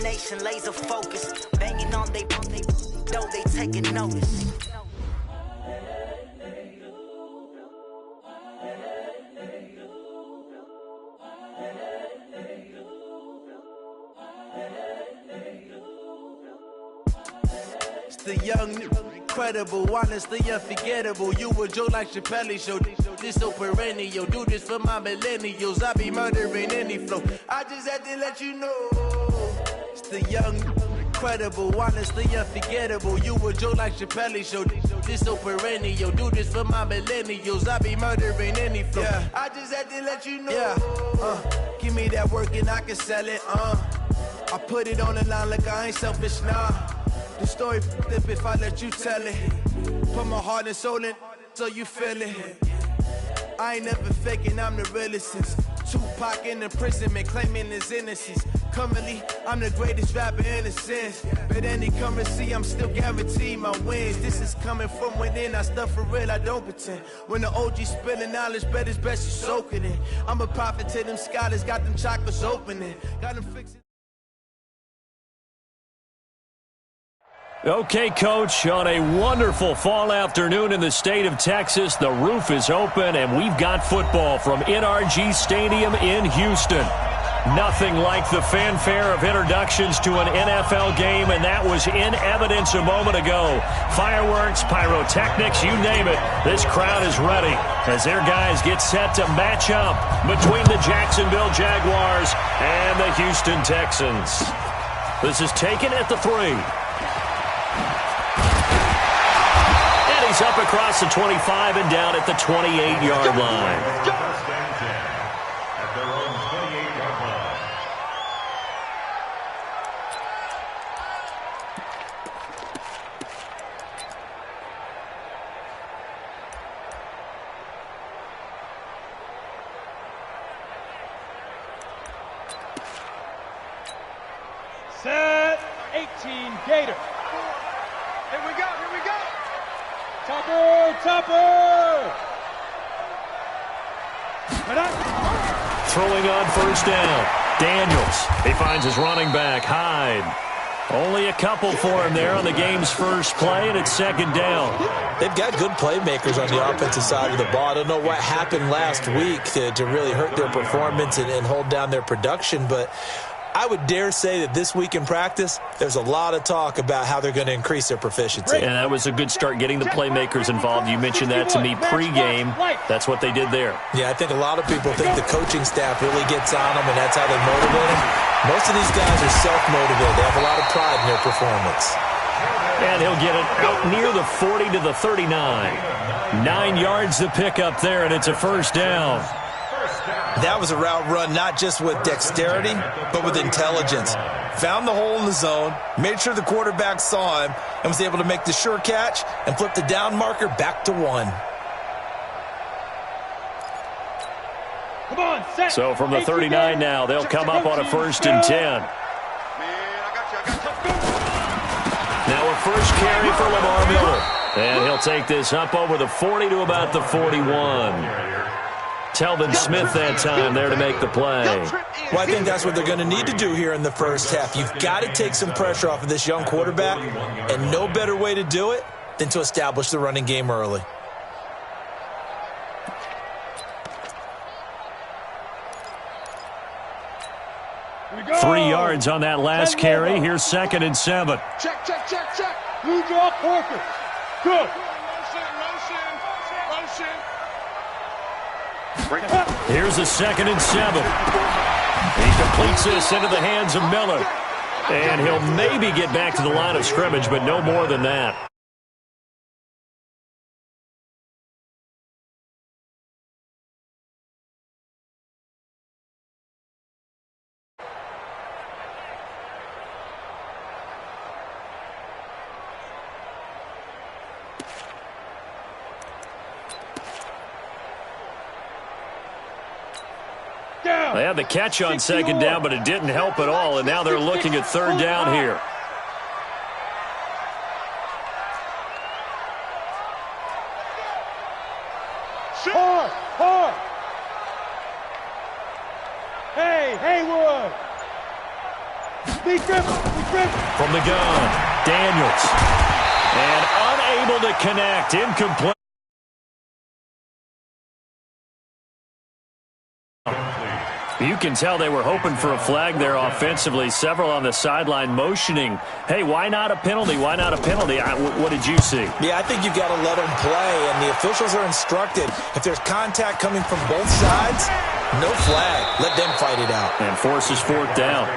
determination, laser focus. Banging on they though they taking notice. The young, incredible, honestly unforgettable. You a Joe like Chappelle show. This so perennial. Do this for my millennials. I be murdering any flow. I just had to let you know. It's the young, incredible, honestly unforgettable. You a Joe like Chappelle show. This so perennial. Do this for my millennials. I be murdering any flow. Yeah. I just had to let you know. Yeah. Give me that work and I can sell it. I put it on the line like I ain't selfish, nah. The story flip if I let you tell it. Put my heart and soul in so you feel it. I ain't never faking, I'm the realest since Tupac in imprisonment, claiming his innocence. Currently, I'm the greatest rapper in a sense. But any currency, I'm still guaranteed my wins. This is coming from within, I stuff for real, I don't pretend. When the OG spilling knowledge, bet it's best you soak it in. I'm a prophet to them scholars, got them chakras opening. Got them fixing. Okay, Coach, on a wonderful fall afternoon in the state of Texas, the roof is open, and we've got football from NRG Stadium in Houston. Nothing like the fanfare of introductions to an NFL game, and that was in evidence a moment ago. Fireworks, pyrotechnics, you name it. This crowd is ready as their guys get set to match up between the Jacksonville Jaguars and the Houston Texans. This is taken at the 3. He's up across the 25 and down at the 28-yard line. At their own 28-yard line. Set 18 Gator. Here we go, here we go. Topper! Throwing on first down. Daniels. He finds his running back, Hyde. Only a couple for him there on the game's first play, and it's second down. They've got good playmakers on the offensive side of the ball. I don't know what happened last week to really hurt their performance and hold down their production, but I would dare say that this week in practice, there's a lot of talk about how they're going to increase their proficiency. And that was a good start getting the playmakers involved. You mentioned that to me pregame. That's what they did there. Yeah, I think a lot of people think the coaching staff really gets on them, and that's how they motivate them. Most of these guys are self-motivated. They have a lot of pride in their performance. And he'll get it out near the 40 to the 39. 9 yards to pick up there, and it's a first down. That was a route run not just with dexterity, but with intelligence. Found the hole in the zone, made sure the quarterback saw him, and was able to make the sure catch and flip the down marker back to 1. Come on, set. So from the 39 now, they'll come up on a 1st and 10. Now a first carry for Lamar Miller. And he'll take this up over the 40 to about the 41. Telvin Smith that time there to make the play. Well, I think that's what they're going to need to do here in the first half. You've got to take some pressure off of this young quarterback, and no better way to do it than to establish the running game early. Go. 3 yards on that last carry. Here's 2nd and 7. Check. Blue draw Corker. Good. Here's a 2nd and 7. He completes this into the hands of Miller. And he'll maybe get back to the line of scrimmage, but no more than that. They had the catch on 2nd down, but it didn't help at all, and now they're looking at 3rd down here. Hard. Hey, Haywood. From the gun, Daniels. And unable to connect. Incomplete. You can tell they were hoping for a flag there offensively. Several on the sideline motioning, hey, why not a penalty? Why not a penalty? What did you see? Yeah, I think you've got to let them play, and the officials are instructed. If there's contact coming from both sides, no flag. Let them fight it out. And forces fourth down.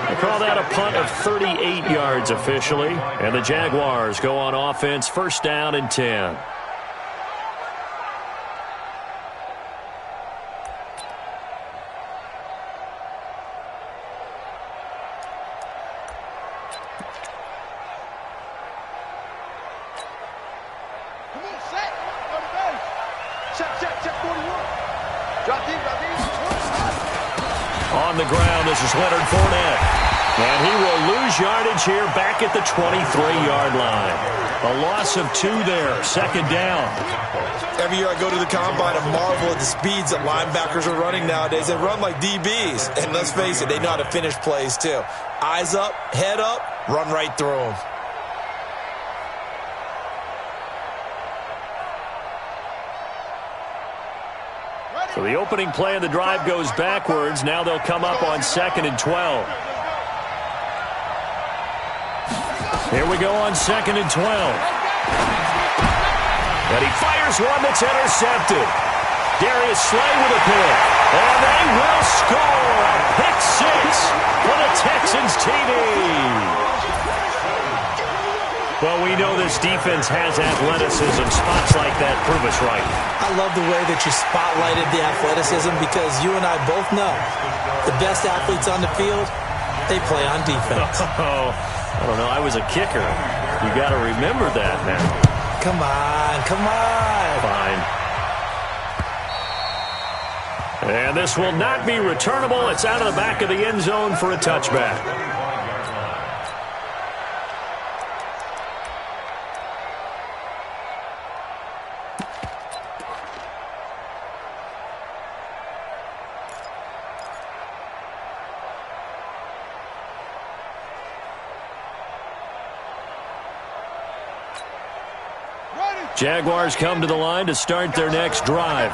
They call that a punt of 38 yards officially. And the Jaguars go on offense, first down and 10. On the ground, this is Leonard Fournette. And he will lose yardage here back at the 23-yard line. A loss of 2 there, second down. Every year I go to the combine and marvel at the speeds that linebackers are running nowadays. They run like DBs. And let's face it, they know how to finish plays too. Eyes up, head up, run right through them. So the opening play of the drive goes backwards. Now they'll come up on 2nd and 12. Here we go on 2nd and 12. And he fires one that's intercepted. Darius Slay with a pick. And they will score a pick 6 for the Texans TV. Well, we know this defense has athleticism. Spots like that prove us right. I love the way that you spotlighted the athleticism because you and I both know the best athletes on the field, they play on defense. Oh, I don't know. I was a kicker. You got to remember that now. Come on, come on. Fine. And this will not be returnable. It's out of the back of the end zone for a touchback. Jaguars come to the line to start their next drive.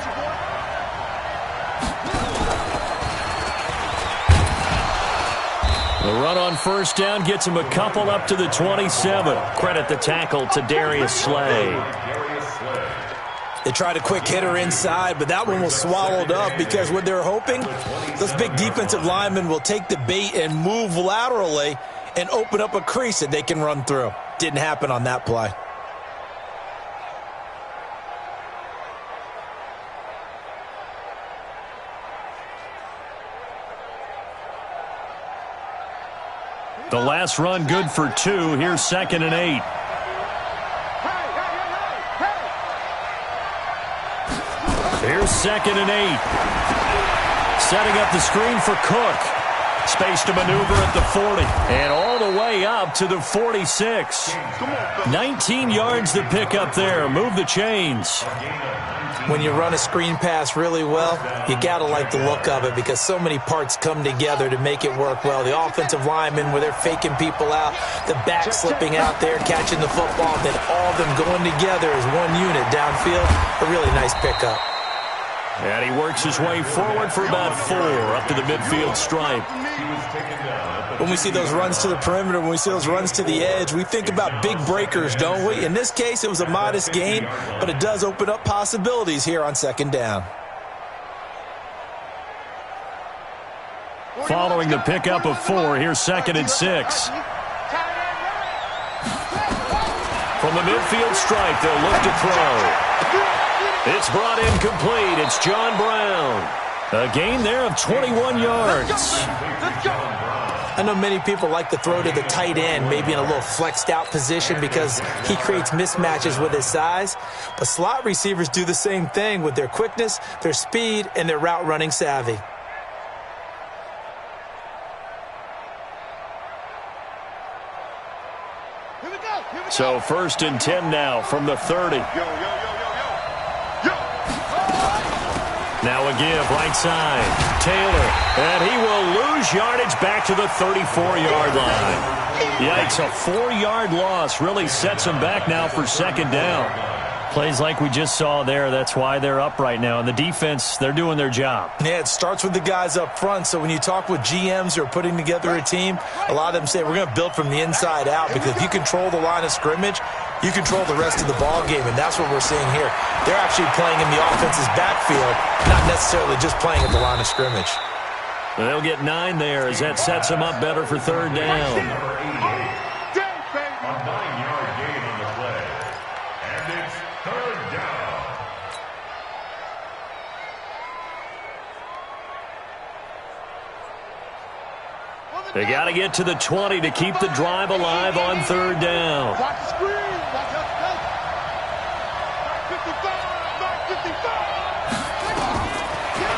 The run on first down gets him a couple up to the 27. Credit the tackle to Darius Slay. They tried a quick hitter inside, but that one was swallowed up because what they're hoping, those big defensive linemen will take the bait and move laterally and open up a crease that they can run through. Didn't happen on that play. The last run good for 2. Here's 2nd and 8. Here's 2nd and 8. Setting up the screen for Cook. Space to maneuver at the 40. And all the way up to the 46. 19 yards to pick up there. Move the chains. When you run a screen pass really well, you got to like the look of it because so many parts come together to make it work well. The offensive linemen, where they're faking people out, the back slipping out there, catching the football, then all of them going together as one unit downfield. A really nice pickup. And he works his way forward for about 4 up to the midfield stripe. When we see those runs to the perimeter, when we see those runs to the edge, we think about big breakers, don't we? In this case, it was a modest gain, but it does open up possibilities here on 2nd down. Following the pickup of 4, here's 2nd and 6. From the midfield stripe, they'll look to throw. It's brought in complete. It's John Brown. A gain there of 21 yards. I know many people like to throw to the tight end, maybe in a little flexed out position because he creates mismatches with his size. But slot receivers do the same thing with their quickness, their speed, and their route running savvy. So 1st and 10 now from the 30. Now a give, right side. Taylor, and he will lose yardage back to the 34-yard line. Yikes, a 4-yard loss really sets him back now for second down. Plays like we just saw there, that's why they're up right now. And the defense, they're doing their job. Yeah, it starts with the guys up front. So when you talk with GMs who are putting together a team, a lot of them say we're going to build from the inside out, because if you control the line of scrimmage, you control the rest of the ball game, and that's what we're seeing here. They're actually playing in the offense's backfield, not necessarily just playing at the line of scrimmage. They'll get 9 there as that sets them up better for third down. A 9-yard gain on the play. And it's third down. They got to get to the 20 to keep the drive alive on third down.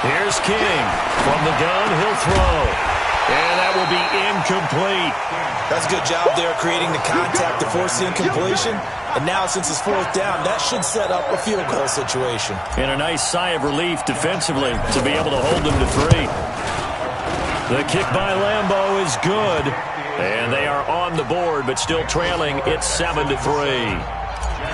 Here's King. From the gun, he'll throw. And that will be incomplete. That's a good job there creating the contact to force the incompletion. And now, since it's fourth down, that should set up a field goal situation. And a nice sigh of relief defensively to be able to hold them to 3. The kick by Lambeau is good. And they are on the board, but still trailing. It's 7-3.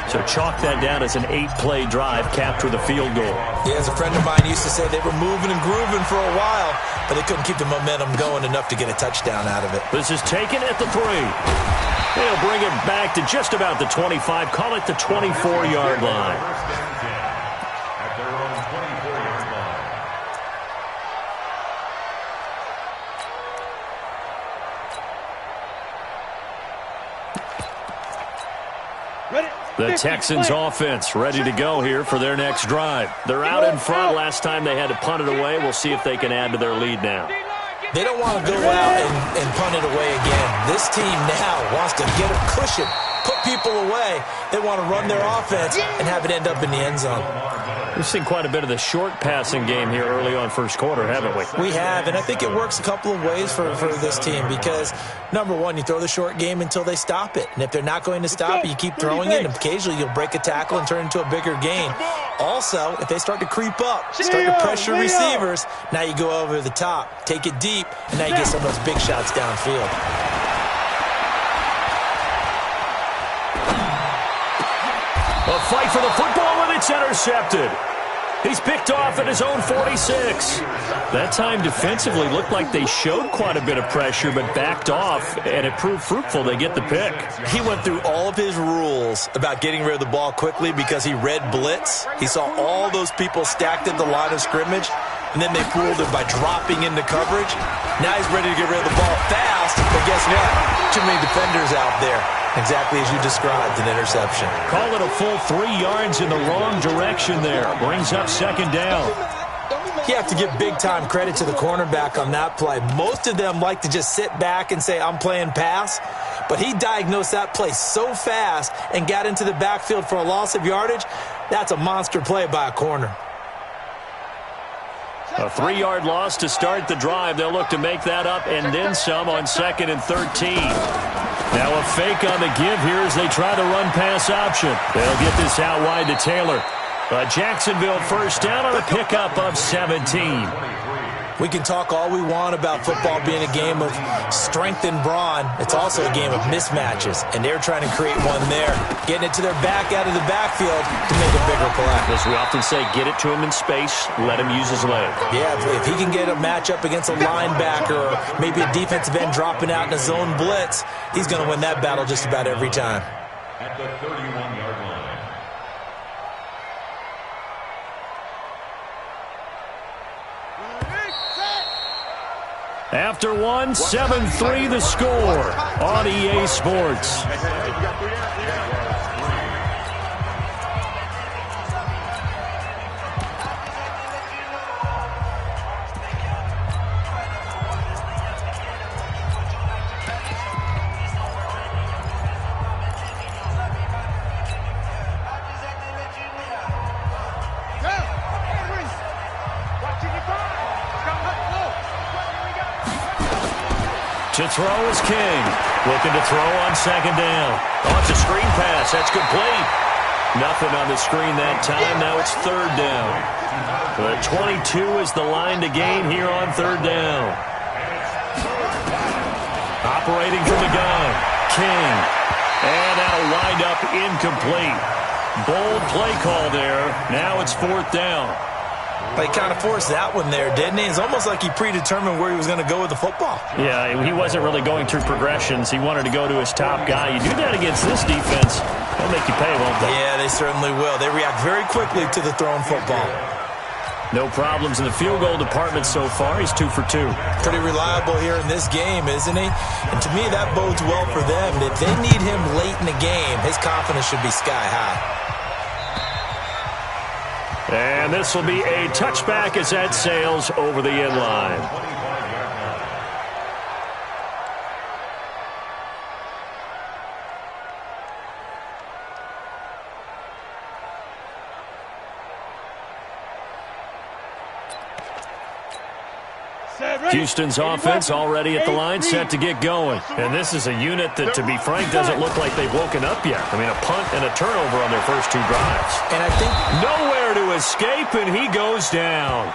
So chalk that down as an 8-play drive, capture the field goal. Yeah, as a friend of mine used to say, they were moving and grooving for a while, but they couldn't keep the momentum going enough to get a touchdown out of it. This is taken at the 3. They'll bring it back to just about the 25. Call it the 24-yard line. At their own 24-yard line. The Texans offense ready to go here for their next drive. They're out in front. Last time they had to punt it away. We'll see if they can add to their lead now. They don't want to go out and punt it away again. This team now wants to get a cushion, put people away. They want to run their offense and have it end up in the end zone. We've seen quite a bit of the short passing game here early on first quarter, haven't we? We have, and I think it works a couple of ways for this team because, number one, you throw the short game until they stop it. And if they're not going to stop it, you keep throwing it, and occasionally you'll break a tackle and turn into a bigger gain. Also, if they start to creep up, start to pressure receivers, now you go over the top, take it deep, and now you get some of those big shots downfield. A fight for the football, and it's intercepted. He's picked off at his own 46. That time defensively looked like they showed quite a bit of pressure but backed off, and it proved fruitful. They get the pick. He went through all of his rules about getting rid of the ball quickly because he read blitz. He saw all those people stacked at the line of scrimmage, and then they fooled him by dropping into coverage. Now he's ready to get rid of the ball fast, but guess what? Too many defenders out there. Exactly as you described, an interception. Call it a full 3 yards in the wrong direction there. Brings up second down. You have to give big-time credit to the cornerback on that play. Most of them like to just sit back and say, I'm playing pass. But he diagnosed that play so fast and got into the backfield for a loss of yardage. That's a monster play by a corner. A 3-yard loss to start the drive. They'll look to make that up and then some on 2nd and 13. Now a fake on the give here as they try the run-pass option. They'll get this out wide to Taylor. Jacksonville first down on a pickup of 17. We can talk all we want about football being a game of strength and brawn. It's also a game of mismatches, and they're trying to create one there, getting it to their back out of the backfield to make a bigger play. As we often say, get it to him in space, let him use his leg. Yeah, if he can get a matchup against a linebacker or maybe a defensive end dropping out in a zone blitz, he's going to win that battle just about every time. At the 31-yard line. After one, 7-3 the score on EA Sports. To throw is King. Looking to throw on second down. Oh, it's a screen pass. That's complete. Nothing on the screen that time. Now it's third down. The 22 is the line to gain here on third down. Operating from the gun, King. And that'll wind up incomplete. Bold play call there. Now it's fourth down. He kind of forced that one there, didn't he? It's almost like he predetermined where he was going to go with the football. Yeah, he wasn't really going through progressions. He wanted to go to his top guy. You do that against this defense, they'll make you pay, won't they? Yeah, they certainly will. They react very quickly to the thrown football. No problems in the field goal department so far. He's 2 for 2. Pretty reliable here in this game, isn't he? And to me, that bodes well for them. If they need him late in the game, his confidence should be sky high. And this will be a touchback as that sails over the end line. Houston's offense already at the line, set to get going. And this is a unit that, to be frank, doesn't look like they've woken up yet. I mean, a punt and a turnover on their first 2 drives. And I think nowhere to escape, and he goes down.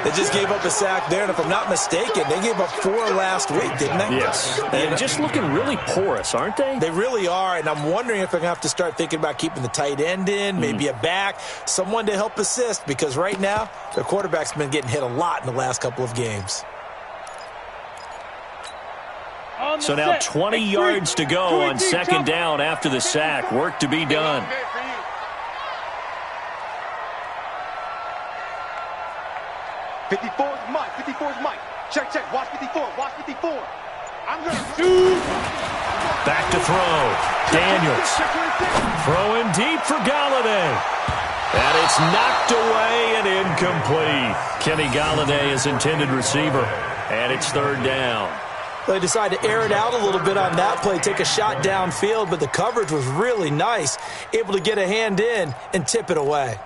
They just gave up a sack there, and if I'm not mistaken, they gave up 4 last week, didn't they? Yes. And just looking really porous, aren't they? They really are, and I'm wondering if they're going to have to start thinking about keeping the tight end in, maybe a back, someone to help assist, because right now, their quarterback's been getting hit a lot in the last couple of games. So now 20 yards to go on second down after the sack. Work to be done. Mike. Check. Watch 54. I'm going to back to throw. Daniels. Throwing deep for Galladay. And it's knocked away and incomplete. Kenny Galladay is intended receiver. And it's third down. They decided to air it out a little bit on that play, take a shot downfield, but the coverage was really nice, able to get a hand in and tip it away.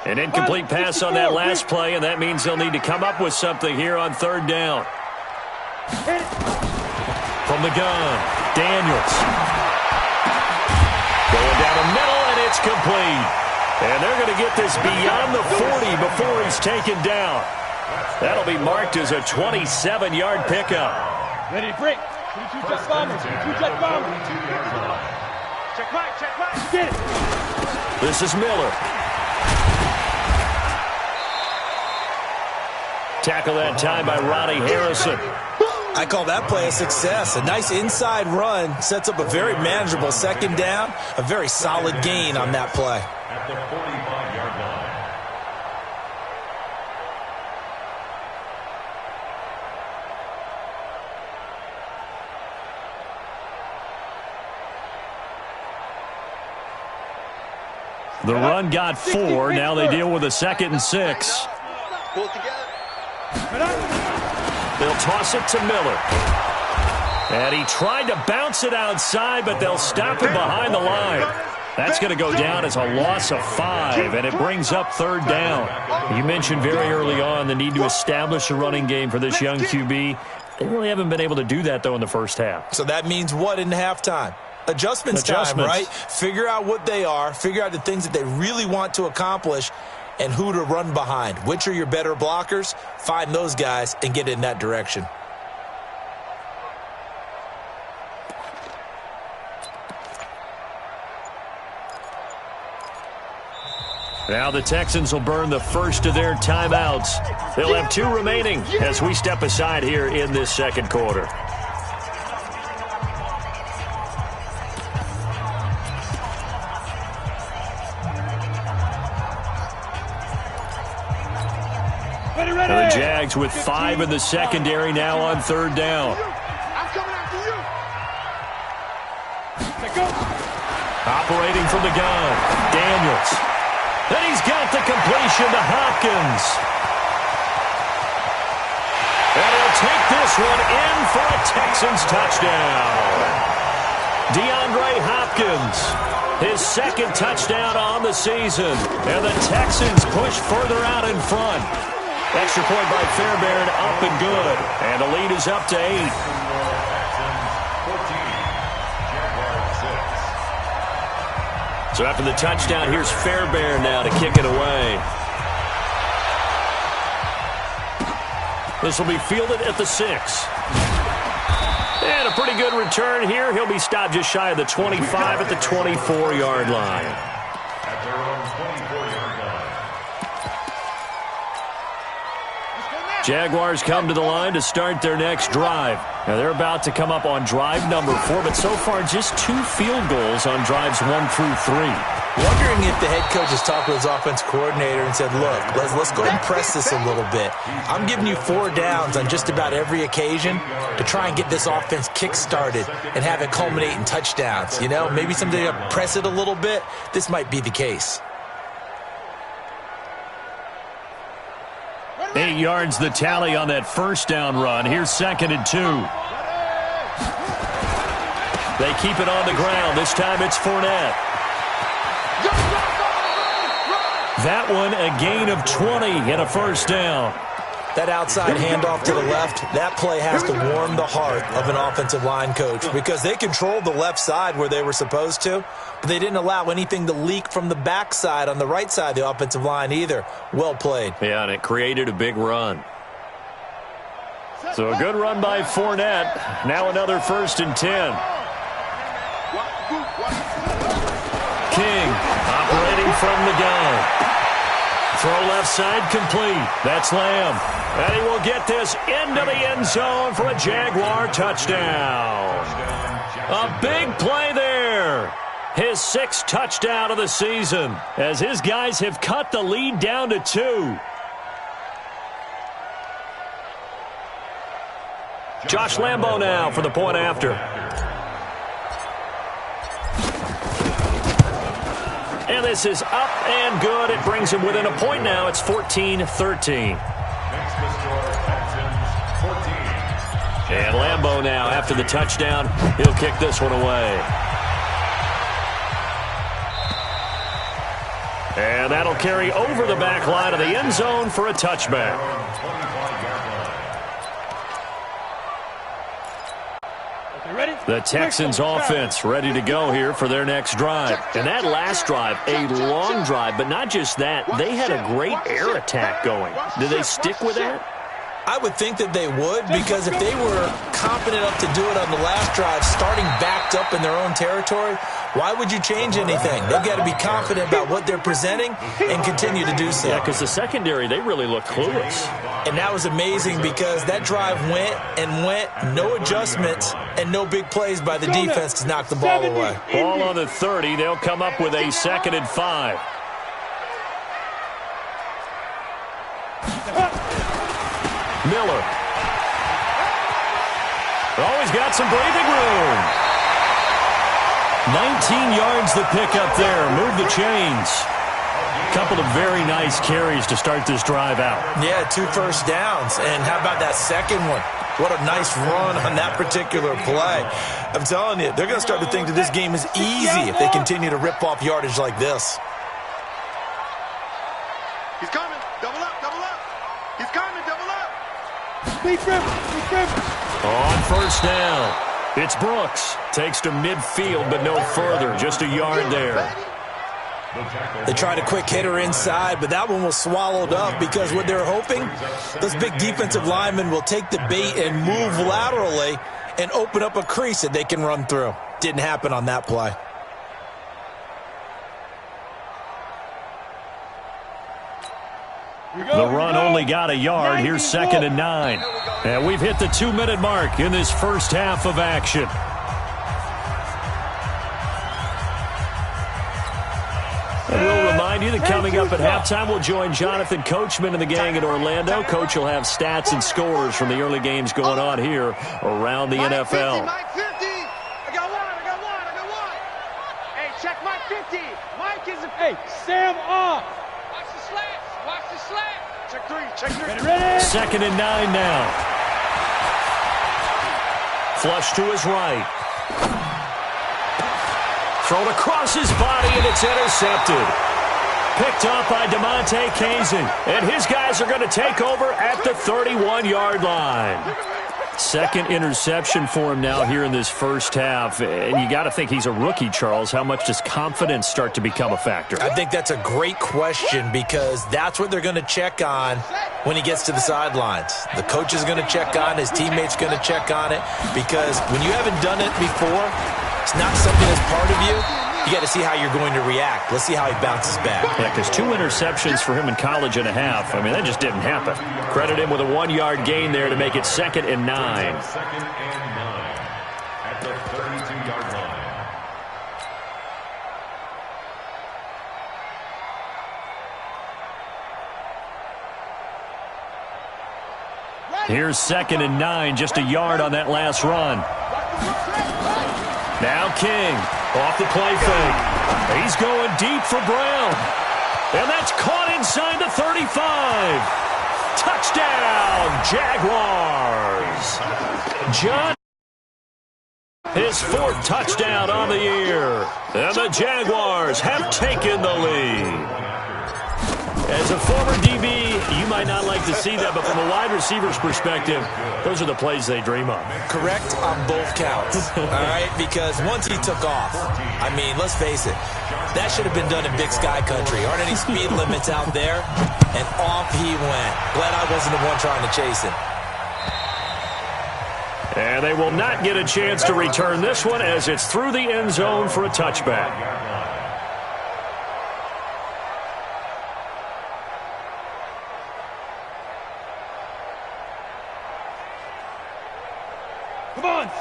An incomplete pass on that last play, and that means they'll need to come up with something here on third down. From the gun, Daniels. Going down the middle, and it's complete. And they're going to get this beyond the 40 before he's taken down. That'll be marked as a 27-yard pickup. Ready to break. 2 jet bombers. Check right. Get it. This is Miller. Tackle that time by Ronnie Harrison. I call that play a success. A nice inside run sets up a very manageable second down. A very solid gain on that play. At the 45-yard line. The run got 4. Now they deal with a 2nd and 6. Pull it together. They'll toss it to Miller. And he tried to bounce it outside, but they'll stop him behind the line. That's going to go down as a loss of 5, and it brings up third down. You mentioned very early on the need to establish a running game for this young QB. They really haven't been able to do that, though, in the first half. So that means what in halftime? Adjustments time, right? Figure out what they are, figure out the things that they really want to accomplish, and who to run behind. Which are your better blockers? Find those guys and get in that direction. Now the Texans will burn the first of their timeouts. They'll have 2 remaining as we step aside here in this second quarter. And the Jags with 5 in the secondary now on third down. I'm coming after you. Operating from the gun, Daniels. Then he's got the completion to Hopkins. And he'll take this one in for a Texans touchdown. DeAndre Hopkins, his 2nd touchdown on the season. And the Texans push further out in front. Extra point by Fairbairn, up and good. And the lead is up to 8. So after the touchdown, here's Fairbairn now to kick it away. This will be fielded at the 6. And a pretty good return here. He'll be stopped just shy of the 25 at the 24-yard line. At their own 24-yard line. Jaguars come to the line to start their next drive. Now they're about to come up on drive number 4, but so far just 2 field goals on drives 1 through 3. Wondering if the head coach has talked with his offense coordinator and said, look, let's go ahead and press this a little bit. I'm giving you 4 downs on just about every occasion to try and get this offense kick-started and have it culminate in touchdowns. You know, maybe someday I'll press it a little bit. This might be the case. 8 yards the tally on that first down run. Here's 2nd and 2. They keep it on the ground. This time it's Fournette. That one a gain of 20 and a first down. That outside handoff to the left, that play has to warm the heart of an offensive line coach because they controlled the left side where they were supposed to, but they didn't allow anything to leak from the backside on the right side of the offensive line either. Well played. Yeah, and it created a big run. So a good run by Fournette. Now another 1st and 10. King operating from the gun. Throw left side complete. That's Lamb. And he will get this into the end zone for a Jaguar touchdown. A big play there. His 6th touchdown of the season as his guys have cut the lead down to 2. Josh Lambo now for the point after. And this is up and good. It brings him within a point now. It's 14-13. And Lambo now, after the touchdown, he'll kick this one away. And that'll carry over the back line of the end zone for a touchback. The Texans offense ready to go here for their next drive. And that last drive, a long drive, but not just that. They had a great air attack going. Did they stick with that? I would think that they would, because if they were confident enough to do it on the last drive, starting backed up in their own territory, why would you change anything? They've got to be confident about what they're presenting and continue to do so. Yeah, because the secondary, they really looked clueless. And that was amazing because that drive went and went, no adjustments, and no big plays by the defense to knock the ball away. Ball on the 30. They'll come up with a 2nd and 5. Miller. Always got some breathing room. 19 yards the pickup there. Move the chains. Couple of very nice carries to start this drive out. Yeah, 2 first downs. And how about that second one? What a nice run on that particular play. I'm telling you, they're going to start to think that this game is easy if they continue to rip off yardage like this. He's coming. Double up, double up. He's coming, double up. On first down, it's Brooks. Takes to midfield, but no further. Just a yard there. They tried a quick hitter inside, but that one was swallowed up because what they're hoping, those big defensive linemen will take the bait and move laterally and open up a crease that they can run through. Didn't happen on that play. The run only got a yard. Here's 2nd and 9. And we've hit the 2-minute mark in this first half of action. And we'll remind you that coming up at halftime, we'll join Jonathan Coachman and the gang in Orlando. Coach will have stats and scores from the early games going on here around the NFL. Mike 50. I got one. Hey, check Mike 50. Mike is a... Hey, Sam off. Watch the slant. Check 3. Ready? 2nd and 9 now. Flush to his right. Thrown across his body, and it's intercepted. Picked up by DeMonte Casey. And his guys are going to take over at the 31-yard line. Second interception for him now here in this first half. And you got to think he's a rookie, Charles. How much does confidence start to become a factor? I think that's a great question because that's what they're going to check on when he gets to the sidelines. The coach is going to check on, his teammates going to check on it, because when you haven't done it before, it's not something that's part of you. You got to see how you're going to react. Let's see how he bounces back. Yeah, because 2 interceptions for him in college and a half. I mean, that just didn't happen. Credit him with a 1-yard gain there to make it 2nd and 9. 2nd and 9 at the 32-yard line. Here's 2nd and 9, just a yard on that last run. Now King, off the play fake. He's going deep for Brown. And that's caught inside the 35. Touchdown, Jaguars. John, his 4th touchdown on the year. And the Jaguars have taken the lead. As a former DB, you might not like to see that, but from a wide receiver's perspective, those are the plays they dream of. Correct on both counts, all right? Because once he took off, I mean, let's face it, that should have been done in Big Sky Country. Aren't any speed limits out there? And off he went. Glad I wasn't the one trying to chase him. And they will not get a chance to return this one as it's through the end zone for a touchback.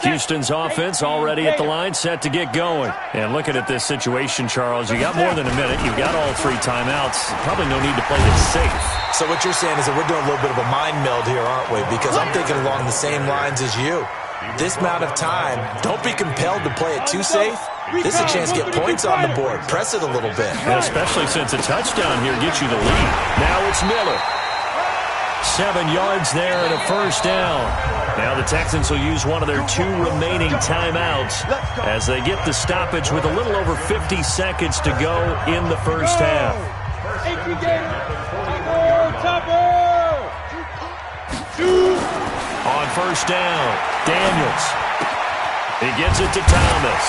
Houston's offense already at the line, set to get going. And looking at this situation, Charles, you got more than a minute. You've got all 3 timeouts. Probably no need to play this safe. So what you're saying is that we're doing a little bit of a mind meld here, aren't we? Because I'm thinking along the same lines as you. This amount of time, don't be compelled to play it too safe. This is a chance to get points on the board. Press it a little bit. And especially since a touchdown here gets you the lead. Now it's Miller. 7 yards there and a first down. Now the Texans will use one of their 2 remaining timeouts as they get the stoppage with a little over 50 seconds to go in the first half. On first down, Daniels. He gets it to Thomas.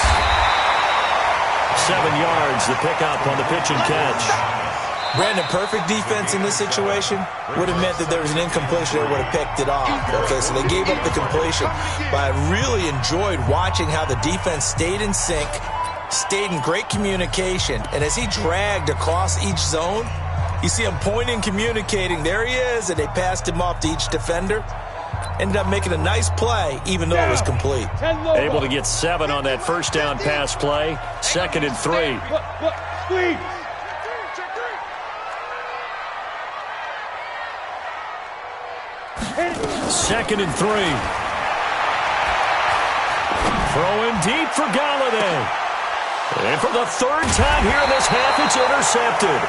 7 yards, the pickup on the pitch and catch. Brandon, perfect defense in this situation would have meant that there was an incompletion that would have picked it off. Okay, so they gave up the completion. But I really enjoyed watching how the defense stayed in sync, stayed in great communication, and as he dragged across each zone, you see him pointing, communicating. There he is, and they passed him off to each defender. Ended up making a nice play, even though it was complete. Able to get 7 on that first down pass play. 2nd and 3. Squeeze. 2nd and 3. Throwing deep for Galladay. And for the 3rd time here in this half, it's intercepted.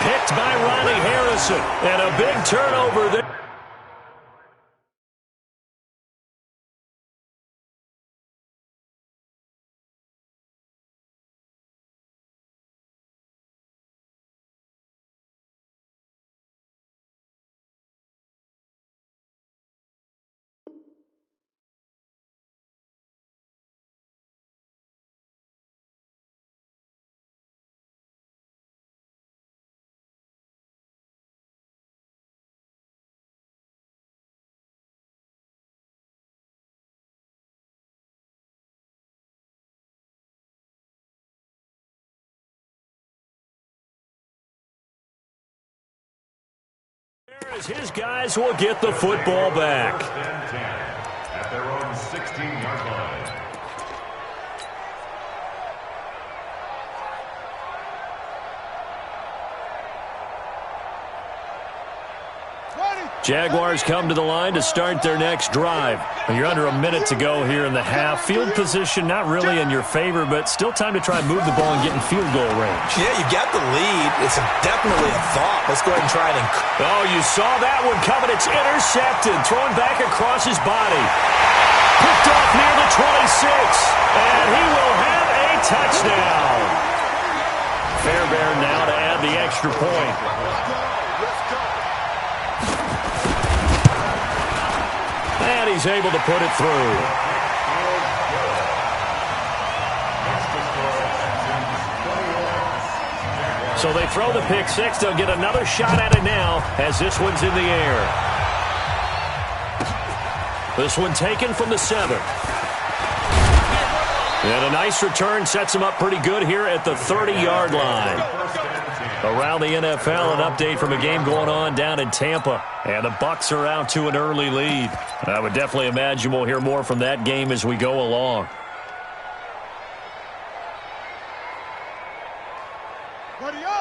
Picked by Ronnie Harrison. And a big turnover there. As his guys will get the football back. 10 at their own 16-yard line. Jaguars come to the line to start their next drive. You're under a minute to go here in the half. Field position not really in your favor, but still time to try and move the ball and get in field goal range. Yeah, you got the lead. It's definitely a thought. Let's go ahead and try it. Oh, you saw that one coming. It's intercepted. Throwing back across his body. Picked off near the 26. And he will have a touchdown. Fairbairn now to add the extra point. And he's able to put it through. So they throw the pick six. They'll get another shot at it now as this one's in the air. This one taken from the 7. And a nice return sets him up pretty good here at the 30-yard line. Around the NFL, an update from a game going on down in Tampa. And the Bucs are out to an early lead. I would definitely imagine we'll hear more from that game as we go along.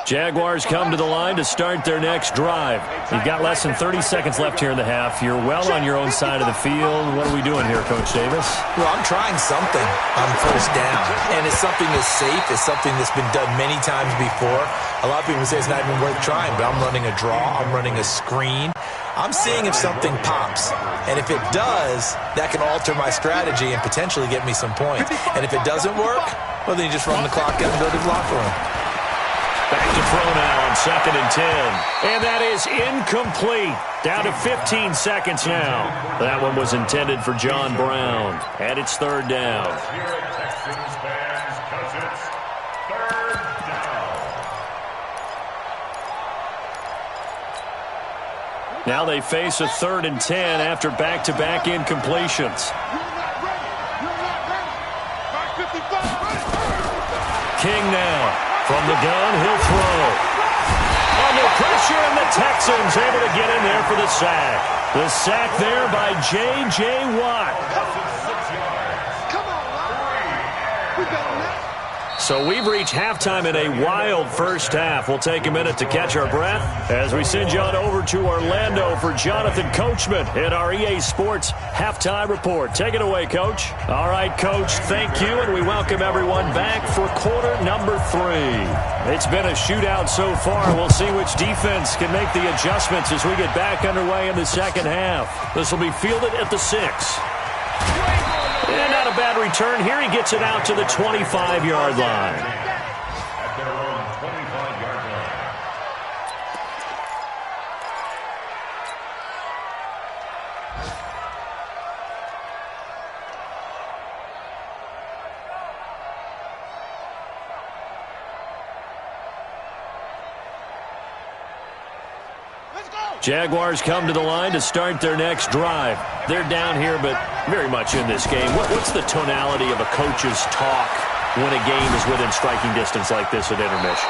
Jaguars come to the line to start their next drive. You've got less than 30 seconds left here in the half. You're well on your own side of the field. What are we doing here, Coach Davis? Well, I'm trying something on first down, and it's something that's safe. It's something that's been done many times before. A lot of people say it's not even worth trying, but I'm running a draw. I'm running a screen. I'm seeing if something pops, and if it does, that can alter my strategy and potentially get me some points. And if it doesn't work, well, then you just run the clock out and go to the locker room. Back to throw now on 2nd and 10. And that is incomplete. Down to 15 seconds now. That one was intended for John Brown. And it's 3rd down. Texans fans, 'cause it's 3rd down. Now they face a 3rd and 10 after back-to-back incompletions. King now. From the gun, he'll throw. Under pressure, and the Texans able to get in there for the sack. The sack there by J.J. Watt. Come on, Rob. We better than that. So we've reached halftime in a wild first half. We'll take a minute to catch our breath as we send you on over to Orlando for Jonathan Coachman at our EA Sports Halftime Report. Take it away, Coach. All right, Coach, thank you, and we welcome everyone back for quarter number 3. It's been a shootout so far. We'll see which defense can make the adjustments as we get back underway in the second half. This will be fielded at the 6. And not a bad return here. He gets it out to the 25-yard line. At their own 25-yard line. Jaguars come to the line to start their next drive. They're down here, but very much in this game. What's the tonality of a coach's talk when a game is within striking distance like this at intermission?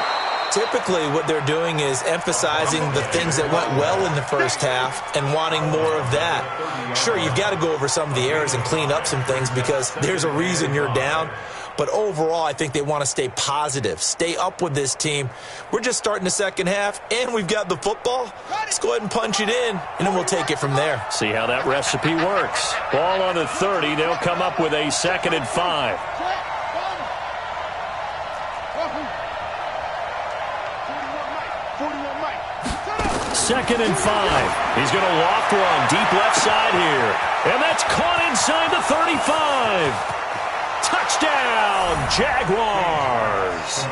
Typically, what they're doing is emphasizing the things that went well in the first half and wanting more of that. Sure, you've got to go over some of the errors and clean up some things because there's a reason you're down. But overall, I think they want to stay positive, stay up with this team. We're just starting the second half, and we've got the football. Let's go ahead and punch it in, and then we'll take it from there. See how that recipe works. Ball on the 30. They'll come up with a 2nd and 5. Second and 5. He's going to loft one deep left side here. And that's caught inside the 35. Touchdown, Jaguars.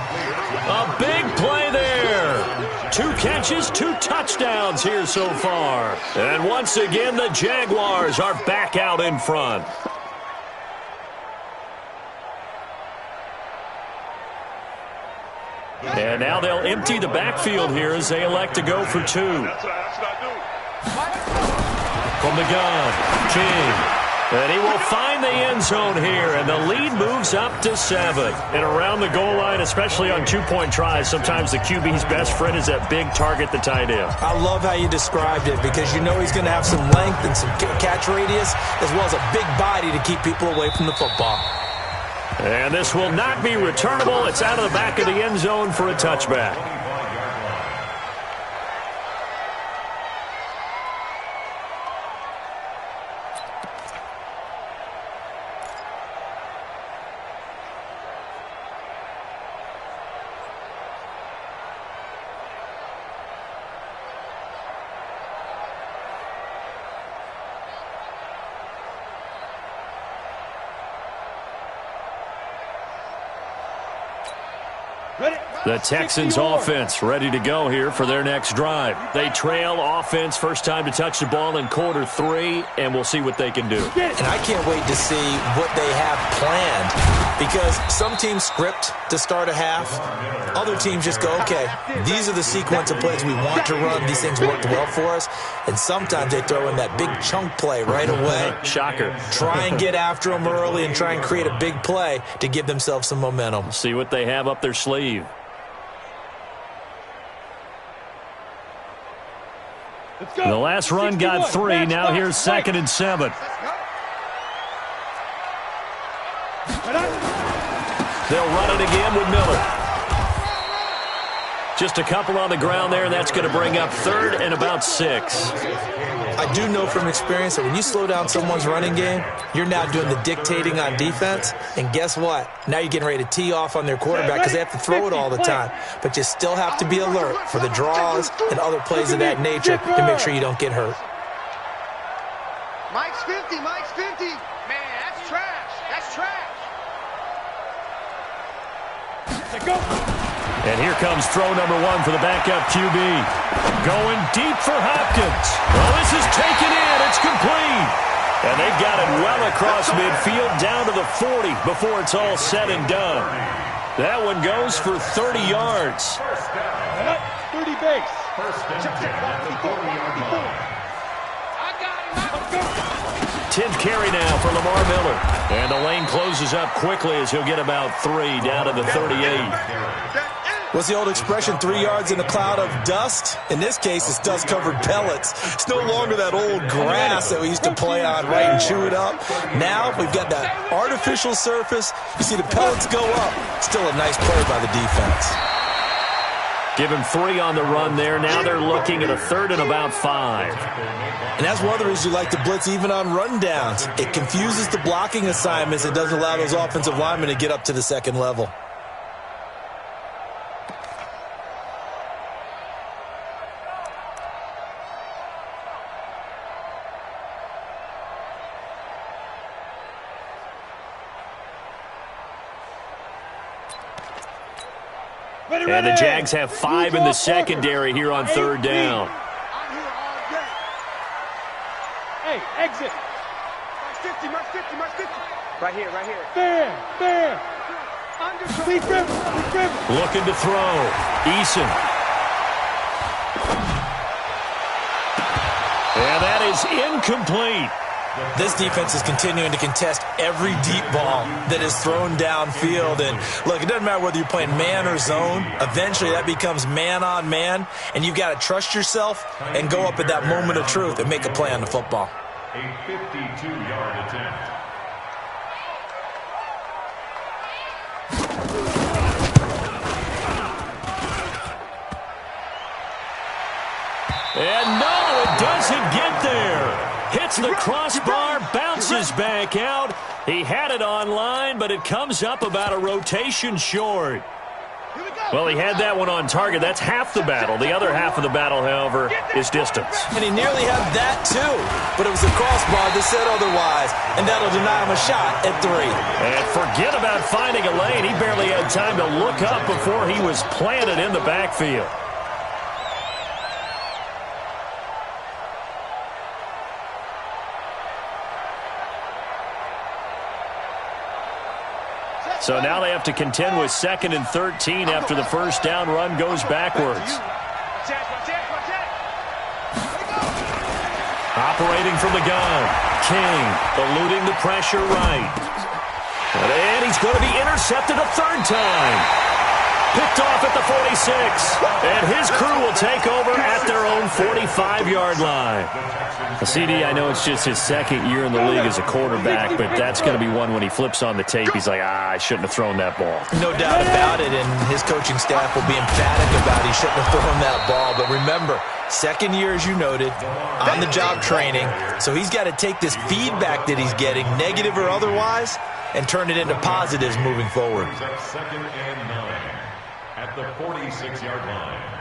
A big play there. 2 catches, 2 touchdowns here so far. And once again, the Jaguars are back out in front. And now they'll empty the backfield here as they elect to go for 2. From the gun, King. And he will find the end zone here, and the lead moves up to 7. And around the goal line, especially on 2-point tries, sometimes the QB's best friend is that big target, the tight end. I love how you described it because you know he's going to have some length and some catch radius as well as a big body to keep people away from the football. And this will not be returnable. It's out of the back of the end zone for a touchback. The Texans offense ready to go here for their next drive. They trail offense first time to touch the ball in quarter 3, and we'll see what they can do. And I can't wait to see what they have planned, because some teams script to start a half. Other teams just go, okay, these are the sequence of plays we want to run. These things worked well for us. And sometimes they throw in that big chunk play right away. Shocker. Try and get after them early and try and create a big play to give themselves some momentum. See what they have up their sleeve. The last run got 3. Now here's 2nd and 7. They'll run it again with Miller. Just a couple on the ground there, and that's going to bring up 3rd and about 6. I do know from experience that when you slow down someone's running game, you're now doing the dictating on defense. And guess what? Now you're getting ready to tee off on their quarterback because they have to throw it all the time. But you still have to be alert for the draws and other plays of that nature to make sure you don't get hurt. Mike's 50, Mike's 50. Man, that's trash. That's trash. Go. And here comes throw number 1 for the backup QB. Going deep for Hopkins. Well, this is taken in. It's complete. And they've got it well across midfield down to the 40 before it's all said and done. That one goes for 30 yards. 30 base. First and 10 at the 40-yard line. 10th carry now for Lamar Miller. And the lane closes up quickly as he'll get about 3 down to the 38. What's the old expression, 3 yards in a cloud of dust? In this case, it's dust-covered pellets. It's no longer that old grass that we used to play on, right, and chew it up. Now we've got that artificial surface. You see the pellets go up. Still a nice play by the defense. Give him 3 on the run there. Now they're looking at a 3rd and about 5. And that's one of the reasons you like to blitz even on rundowns. It confuses the blocking assignments. It doesn't allow those offensive linemen to get up to the second level. And the Jags have 5 in the secondary here on 3rd down. Hey, exit. Mark 50. Right here. Fair. Looking to throw. Eason. And that is incomplete. This defense is continuing to contest every deep ball that is thrown downfield. And, look, it doesn't matter whether you're playing man or zone. Eventually, that becomes man-on-man, and you've got to trust yourself and go up at that moment of truth and make a play on the football. A 52-yard attempt. And no, it doesn't get there. Hits the crossbar, bounces back out. He had it on line, but it comes up about a rotation short. Well, he had that one on target. That's half the battle. The other half of the battle, however, is distance. And he nearly had that, too. But it was the crossbar that said otherwise, and that'll deny him a shot at 3. And forget about finding a lane. He barely had time to look up before he was planted in the backfield. So now they have to contend with 2nd and 13 after the first down run goes backwards. Operating from the gun. King eluding the pressure right. And he's going to be intercepted a 3rd time. Picked off at the 46. And his crew will take over at their own 45-yard line. CD, I know it's just his 2nd year in the league as a quarterback, but that's going to be one when he flips on the tape. He's like, I shouldn't have thrown that ball. No doubt about it, and his coaching staff will be emphatic about he shouldn't have thrown that ball. But remember, 2nd year, as you noted, on-the-job training. So he's got to take this feedback that he's getting, negative or otherwise, and turn it into positives moving forward. 2nd and 9 at the 46-yard line.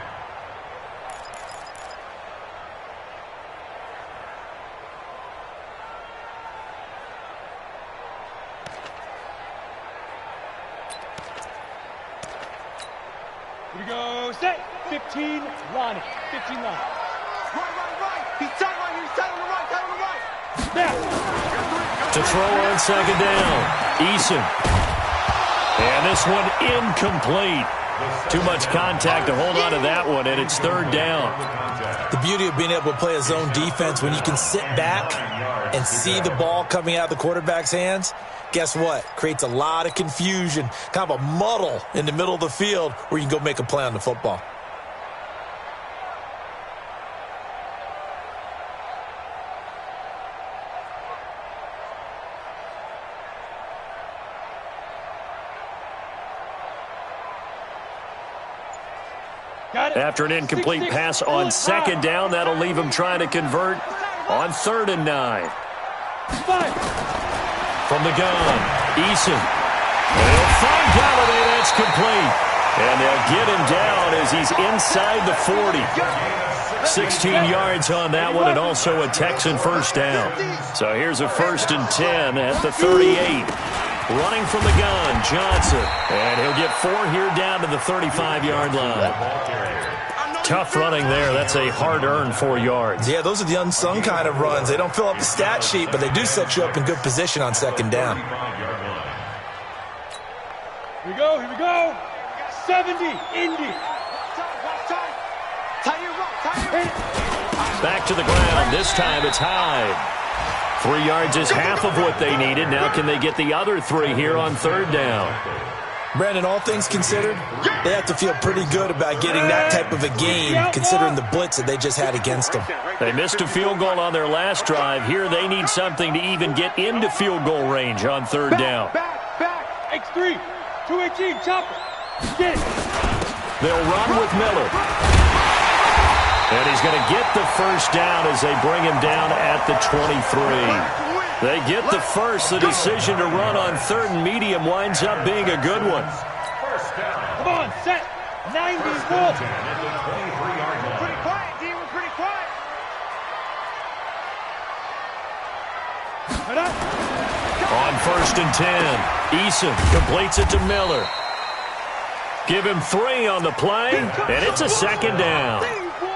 We go, set. 15, Lonnie. 15, Lonnie. Right. He's tight right here. He's tight on the right. Tight on the right. Snap. To throw on second down. Eason. And this one incomplete. Too much contact to hold on to that one, and it's third down. The beauty of being able to play a zone defense when you can sit back and see the ball coming out of the quarterback's hands, guess what? Creates a lot of confusion, kind of a muddle in the middle of the field where you can go make a play on the football. After an incomplete pass on second down, that'll leave him trying to convert on 3rd and 9. From the gun, Eason. They'll find Galladay. That's complete. And they'll get him down as he's inside the 40. 16 yards on that one, and also a Texan first down. So here's a 1st and 10 at the 38. Running from the gun, Johnson. And he'll get 4 here down to the 35-yard line. Tough running there. That's a hard-earned 4 yards. Yeah, those are the unsung kind of runs. They don't fill up the stat sheet, but they do set you up in good position on second down. Here we go. 70, Indy. Back to the ground. This time it's Hyde. 3 yards is half of what they needed. Now can they get the other 3 here on 3rd down? Brandon, all things considered, they have to feel pretty good about getting that type of a game considering the blitz that they just had against them. They missed a field goal on their last drive. Here they need something to even get into field goal range on 3rd down. Back. X3. 218. Chopper. Get it. They'll run with Miller. And he's going to get the first down as they bring him down at the 23. They get the first. The decision to run on 3rd and medium winds up being a good one. Come on, set. 90 full. Pretty quiet, D. We're pretty quiet. On 1st and 10, Eason completes it to Miller. Give him 3 on the play, and it's a 2nd down.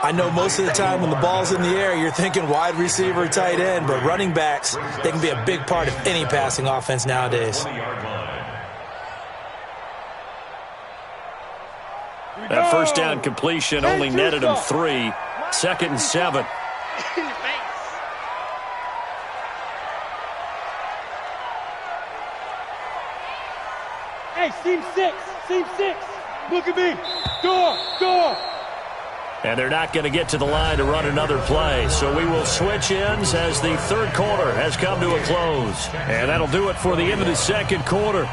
I know most of the time when the ball's in the air, you're thinking wide receiver, tight end, but running backs, they can be a big part of any passing offense nowadays. That first down completion only netted him 3. 2nd and 7. Hey, seam 6. Look at me. Door. And they're not going to get to the line to run another play. So we will switch ends as the 3rd quarter has come to a close. And that'll do it for the end of the 2nd quarter.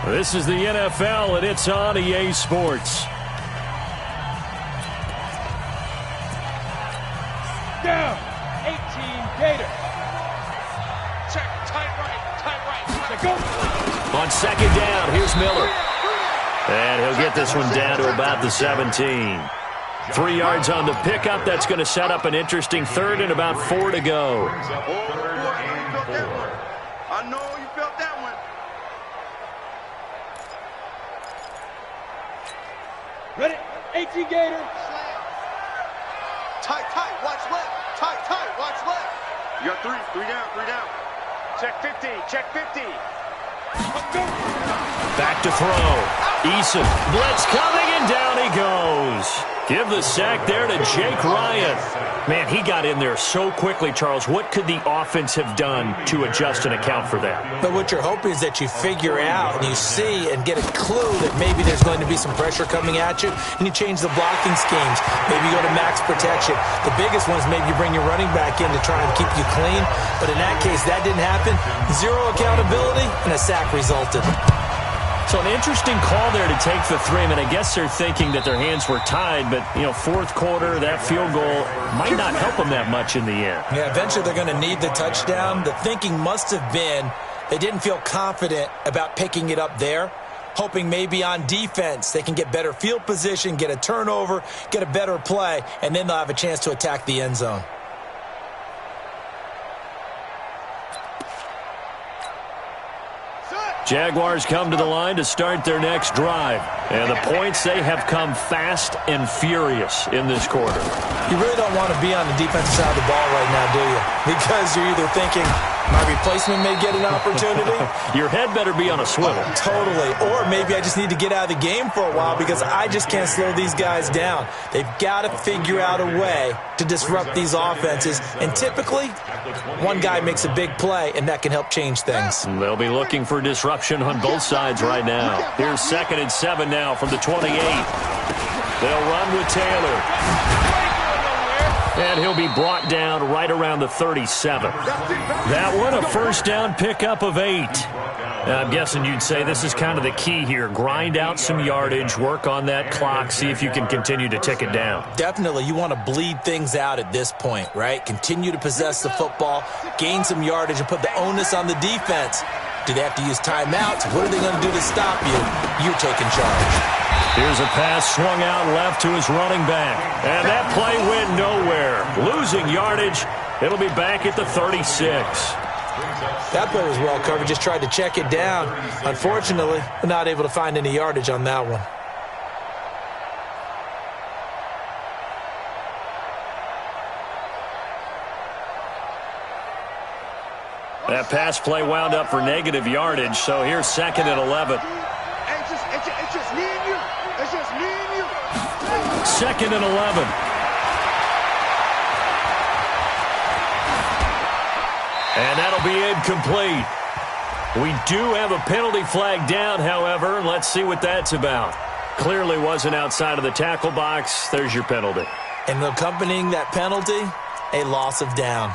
This is the NFL, and it's on EA Sports. Down. 18, Gator. Check, tight right. Check, go. On 2nd down, here's Miller. And he'll get this one down to about the 17. 3 yards on the pickup. That's going to set up an interesting 3rd and about 4 to go. I know you felt that one. Ready? 18 Gator. Tight. Watch left. Tight. Watch left. You got 3 down. Check 50. Back to throw. Eason. Blitz coming, and down he goes. Give the sack there to Jake Ryan. Man, he got in there so quickly, Charles. What could the offense have done to adjust and account for that? But what you're hoping is that you figure out and you see and get a clue that maybe there's going to be some pressure coming at you, and you change the blocking schemes. Maybe you go to max protection. The biggest one is maybe you bring your running back in to try and keep you clean. But in that case, that didn't happen. 0 accountability, and a sack resulted. So an interesting call there to take the 3. I mean, I guess they're thinking that their hands were tied, but, 4th quarter, that field goal might not help them that much in the end. Yeah, eventually they're going to need the touchdown. The thinking must have been they didn't feel confident about picking it up there, hoping maybe on defense they can get better field position, get a turnover, get a better play, and then they'll have a chance to attack the end zone. Set. Jaguars come to the line to start their next drive. And the points, they have come fast and furious in this quarter. You really don't want to be on the defensive side of the ball right now, do you? Because you're either thinking, my replacement may get an opportunity. Your head better be on a swivel. Totally. Or maybe I just need to get out of the game for a while because I just can't slow these guys down. They've got to figure out a way to disrupt these offenses. And typically, one guy makes a big play, and that can help change things. They'll be looking for disruption on both sides right now. Here's 2nd and 7 now from the 28. They'll run with Taylor. And he'll be brought down right around the 37. That one, a first down pickup of 8. I'm guessing you'd say this is kind of the key here. Grind out some yardage, work on that clock, see if you can continue to tick it down. Definitely. You want to bleed things out at this point, right? Continue to possess the football, gain some yardage, and put the onus on the defense. Do they have to use timeouts? What are they going to do to stop you? You're taking charge. Here's a pass swung out left to his running back. And that play went nowhere. Losing yardage. It'll be back at the 36. That play was well covered. Just tried to check it down. Unfortunately, not able to find any yardage on that one. That pass play wound up for negative yardage, so here's 2nd and 11. It's just me and you. It's just me and you. 2nd and 11. And that'll be incomplete. We do have a penalty flag down, however, and let's see what that's about. Clearly wasn't outside of the tackle box. There's your penalty. And accompanying that penalty, a loss of down.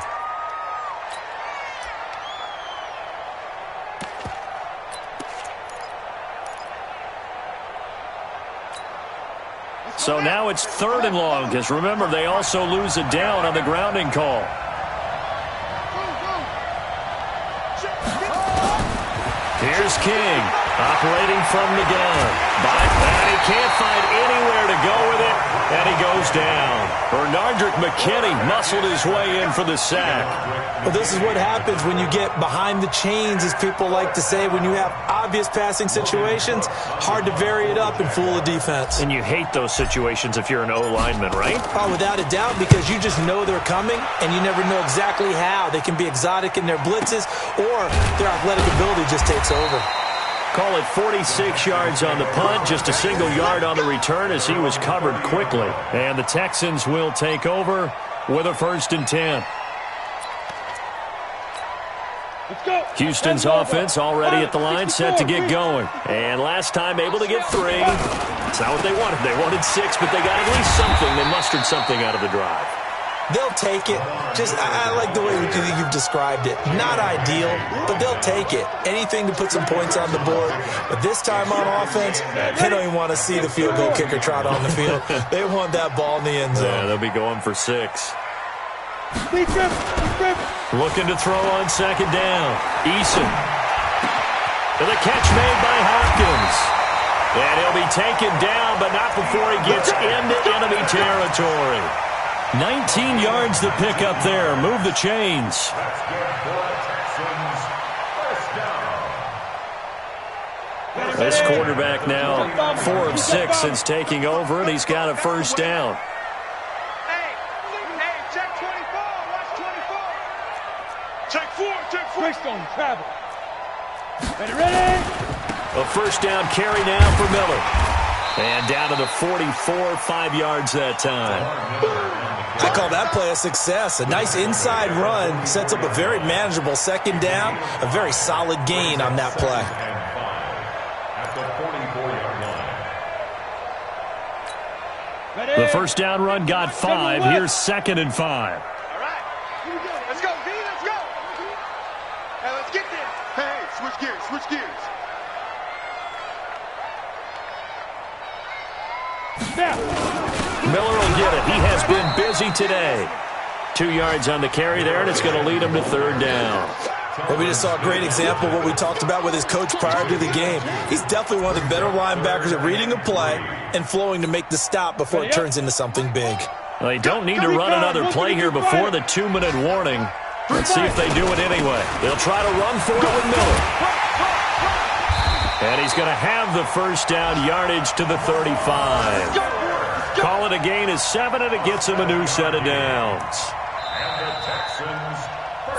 So now it's 3rd and long, because remember, they also lose a down on the grounding call. Here's King, operating from the gun. And he can't find anywhere to go with it, and he goes down. Bernardrick McKinney muscled his way in for the sack. Well, this is what happens when you get behind the chains, as people like to say. When you have obvious passing situations, hard to vary it up and fool the defense. And you hate those situations if you're an O-lineman, right? Oh, without a doubt, because you just know they're coming, and you never know exactly how. They can be exotic in their blitzes, or their athletic ability just takes over. Call it 46 yards on the punt, just a single yard on the return as he was covered quickly. And the Texans will take over with a 1st and 10. Houston's offense already at the line, set to get going. And last time able to get 3. It's not what they wanted. They wanted 6, but they got at least something. They mustered something out of the drive. They'll take it. I like the way you've described it. Not ideal, but they'll take it. Anything to put some points on the board. But this time on offense, they don't even want to see the field goal kicker trot on the field. They want that ball in the end zone. Yeah, they'll be going for 6. Looking to throw on 2nd down. Eason. And the catch made by Hopkins. And he'll be taken down, but not before he gets into enemy territory. 19 yards to pick up there. Move the chains. This quarterback now 4 of 6 since taking over, and he's got a 1st down. Hey, check 24. Watch 24. Check 4. Check 4. Twist on travel. Ready? A 1st down carry now for Miller. And down to the 44, 5 yards that time. I call that play a success. A nice inside run sets up a very manageable 2nd down. A very solid gain on that play. The 1st down run got 5. Here's 2nd and 5. All right. Let's go, D. Let's go. Hey, let's get this. Hey, switch gears. Switch gears. Miller will get it. He has been busy today. 2 yards on the carry there, and it's going to lead him to 3rd down. Well, we just saw a great example of what we talked about with his coach prior to the game. He's definitely one of the better linebackers at reading a play and flowing to make the stop before it turns into something big. Well, they don't need to run another play here before the 2-minute warning. Let's see if they do it anyway. They'll try to run for it with Miller. And he's going to have the first down, yardage to the 35. Call it a gain of 7, and it gets him a new set of downs.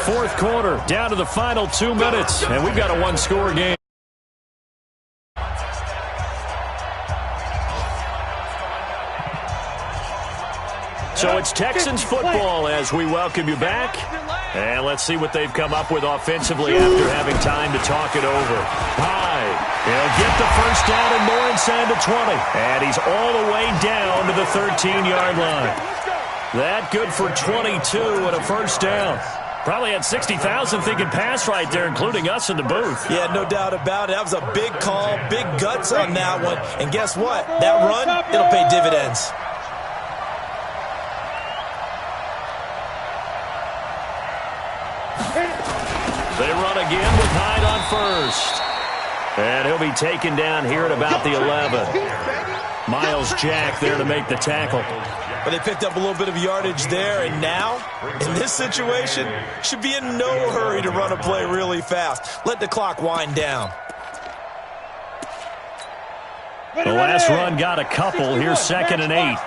Fourth quarter, down to the final 2 minutes, and we've got a one-score game. So it's Texans football as we welcome you back. And let's see what they've come up with offensively after having time to talk it over. Hyde, he'll get the first down and more inside the 20. And he's all the way down to the 13-yard line. That good for 22 and a first down. Probably had 60,000 thinking pass right there, including us in the booth. Yeah, no doubt about it. That was a big call, big guts on that one. And guess what? That run, it'll pay dividends. They run again with Hyde on first. And he'll be taken down here at about the 11. Myles Jack there to make the tackle. But they picked up a little bit of yardage there, and now, in this situation, should be in no hurry to run a play really fast. Let the clock wind down. The last run got a couple. Here's 2nd and 8.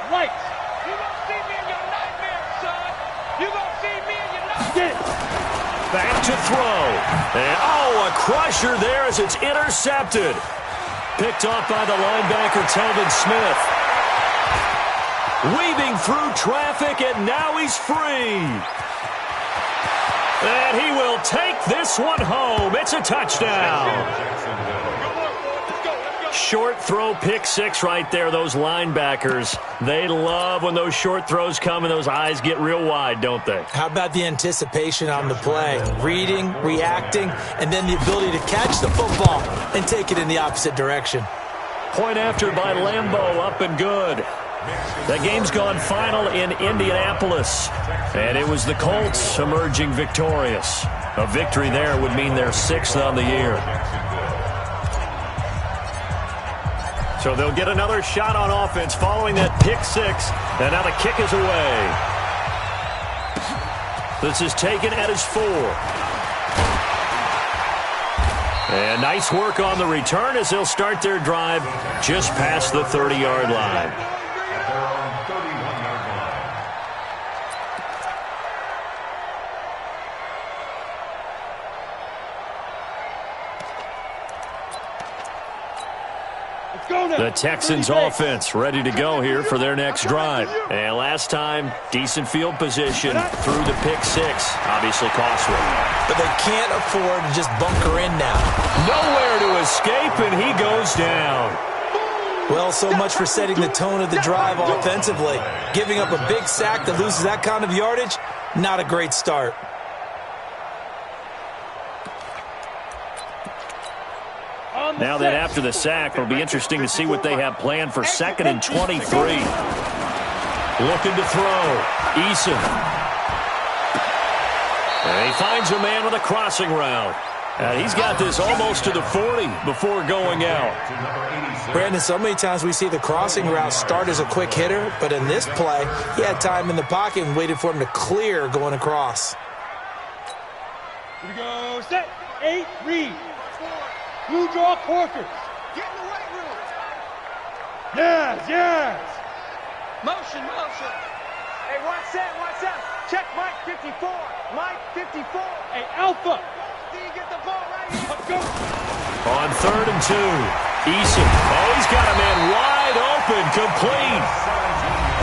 Back to throw. And, a crusher there as it's intercepted. Picked off by the linebacker, Telvin Smith. Weaving through traffic, and now he's free. And he will take this one home. It's a touchdown. Short throw, pick 6 right there. Those linebackers, they love when those short throws come and those eyes get real wide, don't they? How about the anticipation on the play? Reading, reacting, and then the ability to catch the football and take it in the opposite direction. Point after by Lambeau, up and good. The game's gone final in Indianapolis, and it was the Colts emerging victorious. A victory there would mean they're 6th on the year. So they'll get another shot on offense following that pick 6, and now the kick is away. This is taken at his 4. And nice work on the return as they'll start their drive just past the 30-yard line. The Texans offense ready to go here for their next drive. And last time, decent field position through the pick 6. Obviously costly. But they can't afford to just bunker in now. Nowhere to escape, and he goes down. Well, so much for setting the tone of the drive offensively. Giving up a big sack that loses that kind of yardage, not a great start. Now that after the sack, it'll be interesting to see what they have planned for 2nd and 23. Looking to throw. Eason. And he finds a man with a crossing route. And he's got this almost to the 40 before going out. Brandon, so many times we see the crossing route start as a quick hitter, but in this play, he had time in the pocket and waited for him to clear going across. Here we go. Set. 8, read. Blue draw Corkers. Get in the weight room. Yes. Motion. Hey, watch that. Check Mike 54. Mike 54. Hey, Alpha. Do you get the ball right here? Let's go. On 3rd and 2. Eason. He's got a man wide open, complete.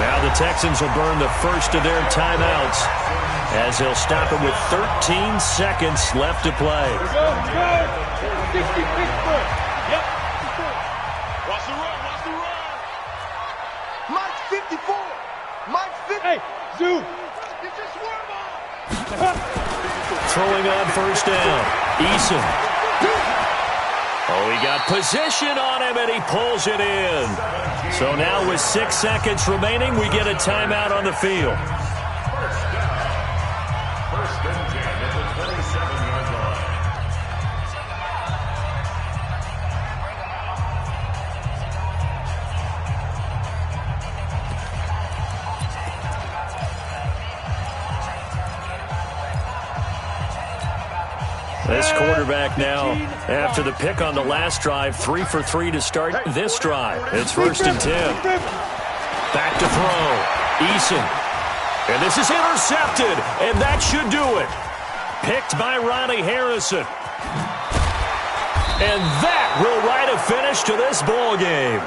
Now the Texans will burn the first of their timeouts as they'll stop it with 13 seconds left to play. Here we go. 60 Pittsburgh. Yep. Watch the run. Mike 54. Mike 50. Hey, Zoo. Get your swerve on. Throwing on first down. Eason. He got position on him, and he pulls it in. So now with 6 seconds remaining, we get a timeout on the field. First and 10 at the 27-yard line. This quarterback now, after the pick on the last drive, 3 for 3 to start this drive. It's 1st and 10. Back to throw. Eason. And this is intercepted, and that should do it. Picked by Ronnie Harrison. And that will write a finish to this ball game.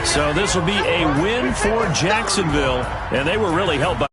So this will be a win for Jacksonville, and they were really helped by